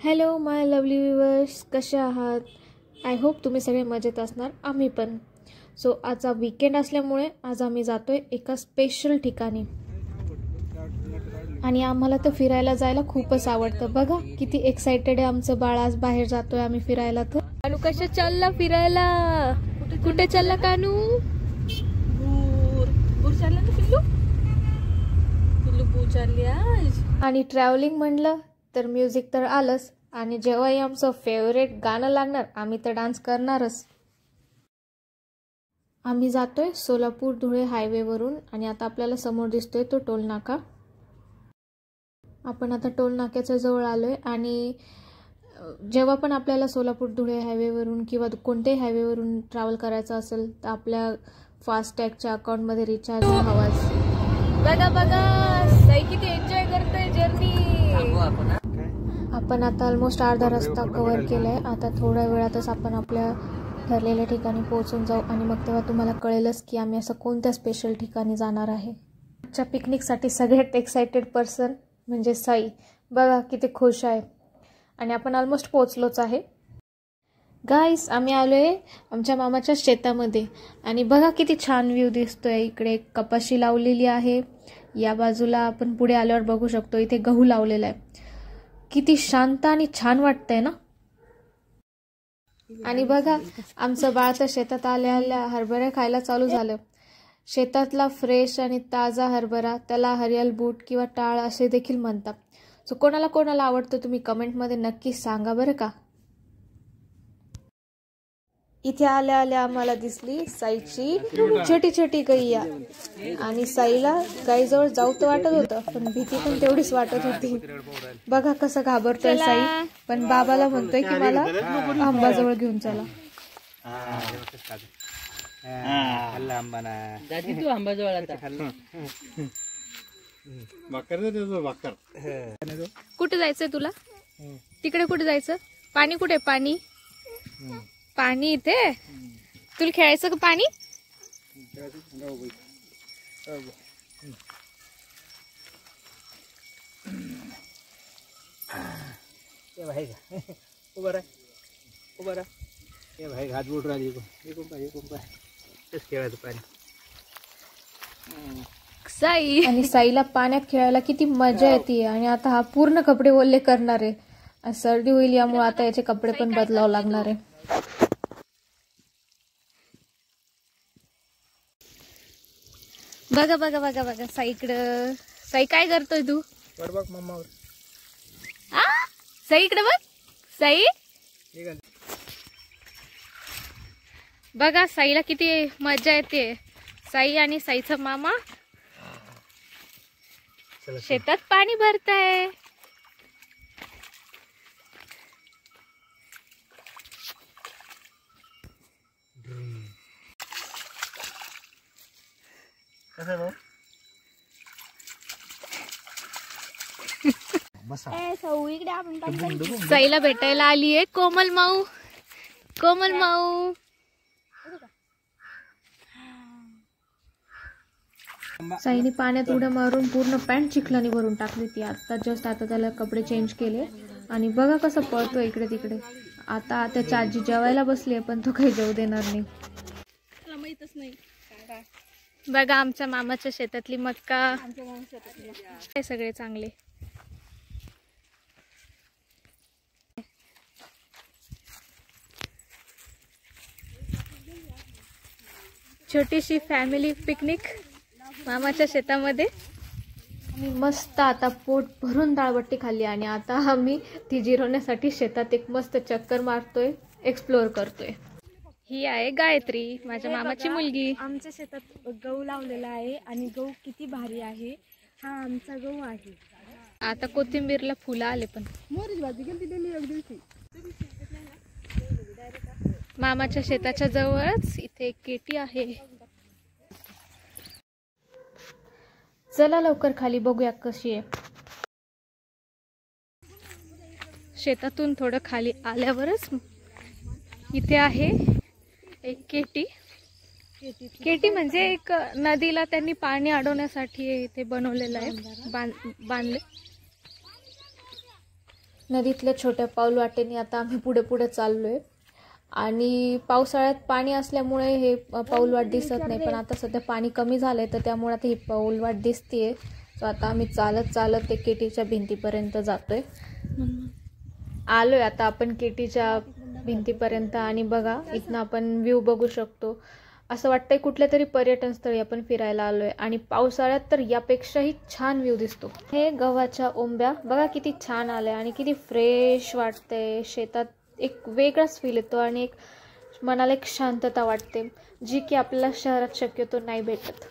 Hello माय lovely viewers, कसे आहात? I hope तुम्ही सगळे मजेत असणार. आम्ही पण. सो आजचा वीकेंड असल्यामुळे आज आम्ही जातोय एका स्पेशल ठिकाणी आणि आम्हाला तर फिरायला जायला खूपच आवडतं. बघा किती एक्साइटेड आहे आमचं बाळ. आज बाहेर जातोय आम्ही फिरायला. तर कानू कशा चालला फिरायला? कुठे चालला कानू? बूर चालला ना पिल्लू. पिल्लू बूर चालली आज. आणि ट्रॅव्हलिंग म्हणलं तर म्युझिक तर आलंच, आणि जेव्हाही आमचं फेवरेट गाणं लागणार आम्ही तर डान्स करणारच. आम्ही जातोय सोलापूर धुळे हायवेवरून आणि आता आपल्याला समोर दिसतोय तो टोल नाका. आपण आता टोल नाक्याच्या जवळ आलोय आणि जेव्हा पण आपल्याला सोलापूर धुळे हायवेवरून किंवा कोणत्याही हायवेवरून ट्रॅव्हल करायचं असेल तर आपल्या फास्टॅगच्या अकाउंटमध्ये रिचार्ज हवाच. बघा बघा साई किती एन्जॉय करतोय जर्नी. आपण आता ऑलमोस्ट अर्धा रस्ता कव्हर केलाय. आता थोड्या वेळातच आपण आपल्या ठरलेल्या ठिकाणी पोहोचून जाऊ आणि मग तेव्हा तुम्हाला कळेलच की आम्ही असं कोणत्या स्पेशल ठिकाणी जाणार आहे. आजच्या पिकनिकसाठी सगळ्यात एक्साइटेड पर्सन म्हणजे साई. बघा किती खुश आहे. आणि आपण ऑलमोस्ट पोहोचलोच आहे. गाईस, आम्ही आलोय आमच्या मामाच्या शेतामध्ये आणि बघा किती छान व्ह्यू दिसतोय. इकडे कपाशी लावलेली आहे. या बाजूला आपण पुढे आल्यावर बघू शकतो इथे गहू लावलेला आहे. किती शांत आणि छान वाटतंय ना. आणि बघा आमचं बाळ तर शेतात आल्या आल्या हरभरा खायला चालू झालं. शेतातला फ्रेश आणि ताजा हरभरा, त्याला हरियल बूट किंवा टाळ असे देखील म्हणतात. सो कोणाला कोणाला आवडतं तुम्ही कमेंटमध्ये नक्की सांगा बरं का. इथे आल्या आल्या आम्हाला दिसली साईची छोटी छोटी गैया आणि साईला गाईजवळ जाऊ तर वाटत होतं पण भीती पण तेवढीच वाटत होती. बघा कसं घाबरतोय साई, पण बाबाला म्हणतोय की मला आंबाजवळ घेऊन चला. कुठे जायचंय तुला? तिकडे कुठे जायचं? पाणी कुठे? पाणी पाणी इथे. तुला खेळायचं का पाणी? साई आणि साईला पाण्यात खेळायला किती मजा येते. आणि आता हा पूर्ण कपडे ओले करणार आहे. सर्दी होईल यामुळे आता याचे कपडे पण बदलावं लागणार आहे. बघा बघा बघा बघा साईकडं. साई काय करतोय तू? बघ मम्मावर. साईकडे बघ. साई बघा साईला किती मजा येते. साई आणि साईचा मामा शेतात पाणी भरताय. साईला भेटायला आली आहे कोमल माऊ. कोमल माऊ साईने पाण्यात उड्या मारून पूर्ण पॅन्ट चिखलानी भरून टाकली ती. आता त्याला कपडे चेंज केले आणि बघा कसं पळतोय इकडे तिकडे. आता त्याची आजी जेवायला बसली पण तो काही जेवू देणार नाही. बघा आमच्या मामाच्या शेतातली मक्का. हे सगळे चांगले. छोटीशी फॅमिली पिकनिक मामाच्या शेतामध्ये. आम्ही मस्त आता पोट भरून दाळबट्टी खाल्ली आणि आता आम्ही ती जिरवण्यासाठी शेतात एक मस्त चक्कर मारतोय, एक्सप्लोअर करतोय. ही आहे गायत्री, माझ्या मामाची मुलगी. आमच्या शेतात गहू लावलेला आहे आणि गहू किती भारी आहे. हा आमचा गहू आहे. आता कोथिंबीरला फुलं आले पण. मामाच्या शेताच्या जवळच इथे एक केटी आहे. चला लवकर खाली बघूया कशी आहे. शेतातून थोडं खाली आल्यावरच इथे आहे एक केटी. केटी म्हणजे एक नदीला त्यांनी पाणी अडवण्यासाठी इथे बनवलेलं आहे, बांधले. नदीतल्या छोट्या पाऊल वाटेने आता आम्ही पुढे पुढे चाललोय आणि पावसाळ्यात पाणी असल्यामुळे हे पाऊलवाट दिसत नाही, पण आता सध्या पाणी कमी झालंय तर त्यामुळे आता ही पाऊलवाट दिसतीये. सो आता आम्ही चालत चालत ते केटीच्या भिंतीपर्यंत जातोय. आलोय आता आपण केटीच्या भिंतीपर्यंत आणि बघा इथनं आपण व्ह्यू बघू शकतो. असं वाटतंय कुठल्या तरी पर्यटन स्थळी आपण फिरायला आलोय आणि पावसाळ्यात तर यापेक्षाही छान व्ह्यू दिसतो. हे गव्हाच्या ओंब्या बघा किती छान आल्या आणि किती फ्रेश वाटतंय. शेतात एक वेगळाच फील येतो आणि एक मनाला एक शांतता वाटते जी की आपल्याला शहरात शक्यतो नाही भेटत.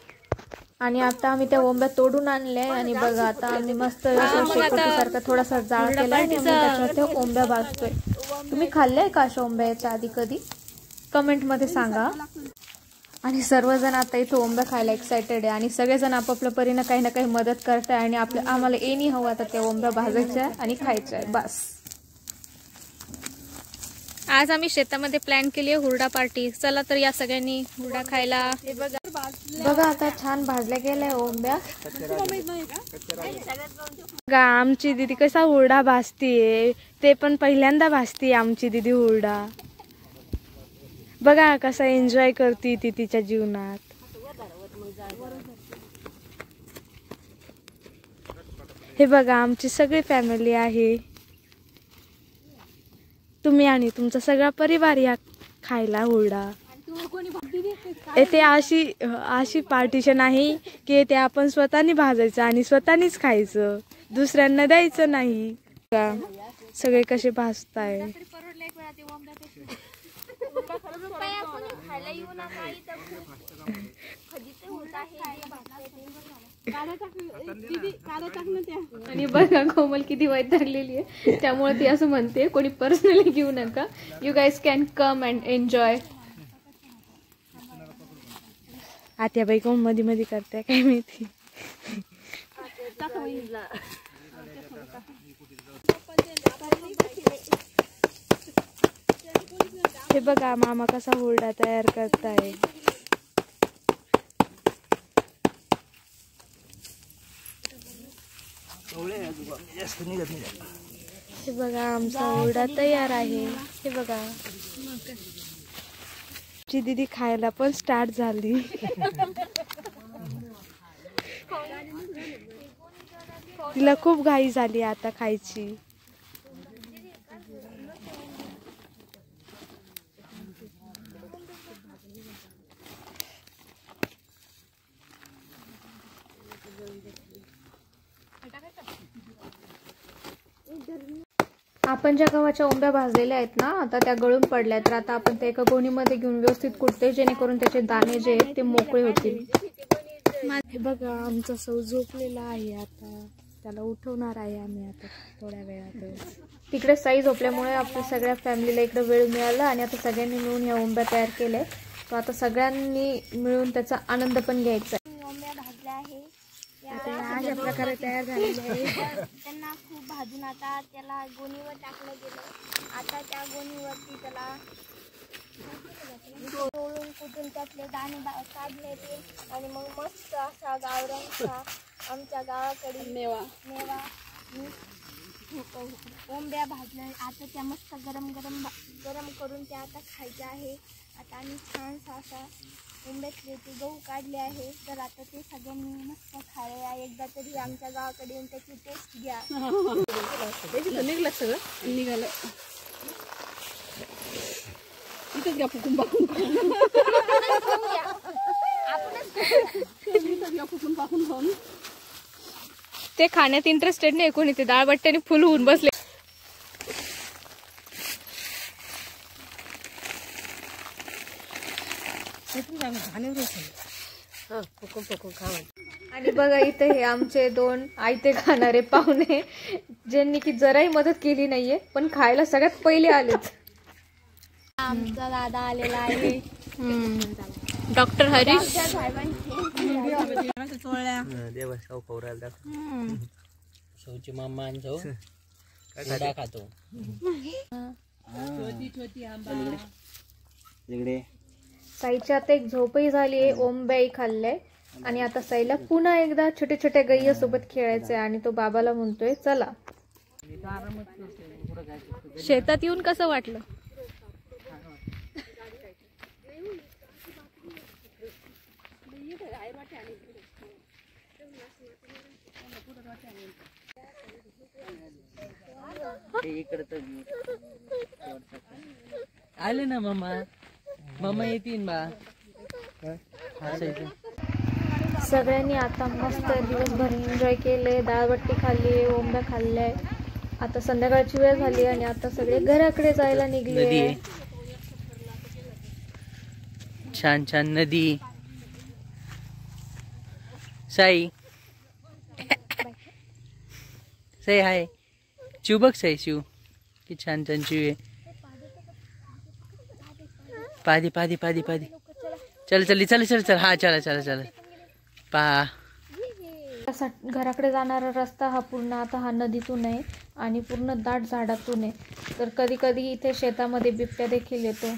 आणि आता आम्ही त्या ओंब्या तोडून आणल्या आणि बघा आता आम्ही मस्त शेकोटीसारखा थोडासा जाळ केला आणि त्याच्यावर त्या ओंब्या भाजतोय. तुम्ही खाल्ल्याय का अशा ओंब्या याच्या आधी कधी? कमेंटमध्ये सांगा. आणि सर्वजण आता इथं ओंब्या खायला एक्सायटेड आहे आणि सगळेजण आपापल्या परीनं काही ना काही मदत करताय आणि आम्हाला एनी हवं आता त्या ओंब्या भाजायच्या आणि खायच्या आहे बस. आज आम्ही शेतामध्ये प्लॅन केली आहे हुरडा पार्टी. चला तर या सगळ्यांनी हुरडा खायला. बघा आता छान भाजल्या गेल्या ओंब्या. आमची दीदी कसा हुरडा भाजतीये, ते पण पहिल्यांदा भाजतीये आमची दीदी हुरडा. बघा कसा एन्जॉय करते ती तिच्या जीवनात. हे बघा आमची सगळी फॅमिली आहे. तुम्ही आणि तुमचा सगळा परिवार या खायला हुरडा. येथे अशी पार्टिशन आहे की ते आपण स्वतःनी भाजायचं आणि स्वतःनीच खायचं, दुसऱ्यांना द्यायचं नाही. सगळे कसे भाजताय. आणि बघा कोमल किती वैतागलेली आहे त्यामुळे ती असं म्हणते कोणी पर्सनली घेऊ नका. You guys can come and enjoy. आत्याबाई कोण मध्ये मध्ये करते काय माहिती. हे बघा मामा कसा हुरडा तयार करताय. हे बघा आमचा हुरडा तयार आहे. हे बघा आमची दीदी खायला पण स्टार्ट झाली. तिला खूप घाई झाली आता खायची. आपण ज्या गव्हाच्या ओंब्या भाजलेल्या आहेत ना आता त्या गळून पडल्या तर आता आपण त्या एका गोणीमध्ये घेऊन व्यवस्थित कुटते जेणेकरून त्याचे दाणे जे आहेत ते मोकळे होतील. हे बघा आमचा सौ झोपलेला आहे. आता त्याला उठवणार आहे आम्ही आता थोड्या वेळात. तिकडे साई झोपल्यामुळे आपल्या सगळ्या फॅमिलीला इकडे वेळ मिळाला आणि आता सगळ्यांनी मिळून ह्या ओंब्या तयार केल्या. तर आता सगळ्यांनी मिळून त्याचा आनंद पण घ्यायचा. ओंब्या भाजल्या आहे अशा प्रकारे तयार झालेले आहे. त्यांना खूप भाजून आता त्याला गोणीवर टाकलं गेलं. आता त्या गोणीवरती त्याला तोडून कुठून त्यातले दाणे काढले ते आणि मग मस्त असा गावरांचा आमच्या गावाकडे मेवा ओंब्या भाजल्या. आता त्या मस्त गरम करून त्या आता खायच्या आहे. आता आम्ही छानसा असा ओंब्यातले ते गहू काढले आहे. तर आता ते सगळ्यांनी मस्त खायला एकदा तरी आमच्या गावाकडे येऊन त्याची टेस्ट घ्या. निघलं सगळं निघालं इथंच घ्या फुकून पाकून खाऊन. ते खाण्यात इंटरेस्टेड नाही कोणी, ते डाळ बट्ट्याने फुल होऊन बसले. आणि बघा इथे हे आमचे 2 आयते खाणारे पाहुणे ज्यांनी की जराही मदत केली नाहीये पण खायला सगळ्यात पहिले आलेत. आमचा दादा आलेला आहे डॉक्टर हरीश. शौची मामा खातो. साईची आता एक झोपही झाली आहे, ओंब्याही खाल्लंय आणि आता साईला पुन्हा एकदा छोट्या छोट्या गैया सोबत खेळायचंय आणि तो बाबाला म्हणतोय चला. शेतात येऊन कसं वाटलं? आले ना मम्मा, मम्मा येतील बा. सगळ्यांनी आता मस्त दिवसभर एन्जॉय केले, डाळबट्टी खाल्ली, ओंब्या खाल्ल्या. आता संध्याकाळची वेळ झाली आणि आता सगळे घराकडे जायला निघले. नदी आहे, छान छान नदी. साई साई हाय. शिव बघ साई, शिव कि छान छान शिव आहे. पादी पादी पादी पादी. चल चल चल चल चल. हा चला चला चला. पहा घराकडे जाणारा रस्ता हा पूर्ण आता हा नदीतून आहे आणि पूर्ण दाट झाडातून आहे. तर कधी कधी इथे शेतामध्ये बिबट्या देखील येतो.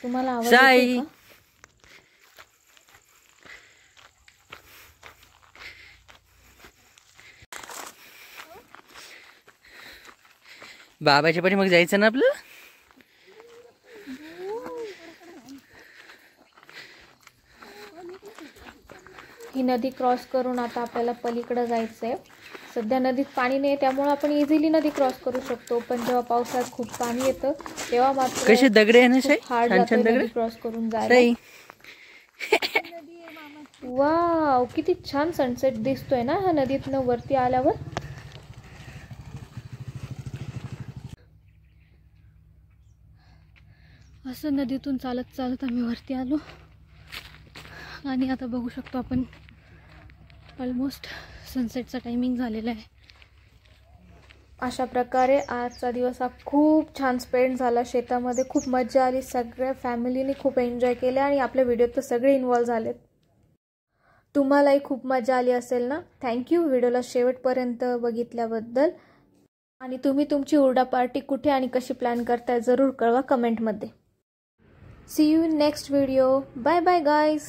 तुम्हाला आवाज येतो का? बाबाच्या पाठी मग जायचं ना आपलं. ही नदी क्रॉस करून आता आपल्याला पलीकडे जायचंय. सध्या नदीत पाणी नाही त्यामुळे आपण इझिली नदी क्रॉस करू शकतो, पण जेव्हा पावसाळ्यात खूप पाणी येतं तेव्हा मात्र कसे दगडे आहे ना साई, हार्ड छान छान जातं दगड नदी क्रॉस करून जायला. साई. वाव, किती छान सनसेट दिसतोय ना ह्या नदीतनं वरती आल्यावर. असं नदीतून चालत चालत आम्ही वरती आलो आणि आता बघू शकतो आपण ऑलमोस्ट सनसेटचा टायमिंग झालेला आहे. अशा प्रकारे आजचा दिवस हा खूप छान स्पेंड झाला. शेतामध्ये खूप मजा आली, सगळ्या फॅमिलीने खूप एन्जॉय केले आणि आपल्या व्हिडिओत तर सगळे इन्वॉल्व झालेत. तुम्हालाही खूप मजा आली असेल ना. थँक्यू व्हिडिओला शेवटपर्यंत बघितल्याबद्दल. आणि तुम्ही तुमची हुरडा पार्टी कुठे आणि कशी प्लॅन करताय जरूर कळवा कमेंटमध्ये. See you in next video. Bye bye guys.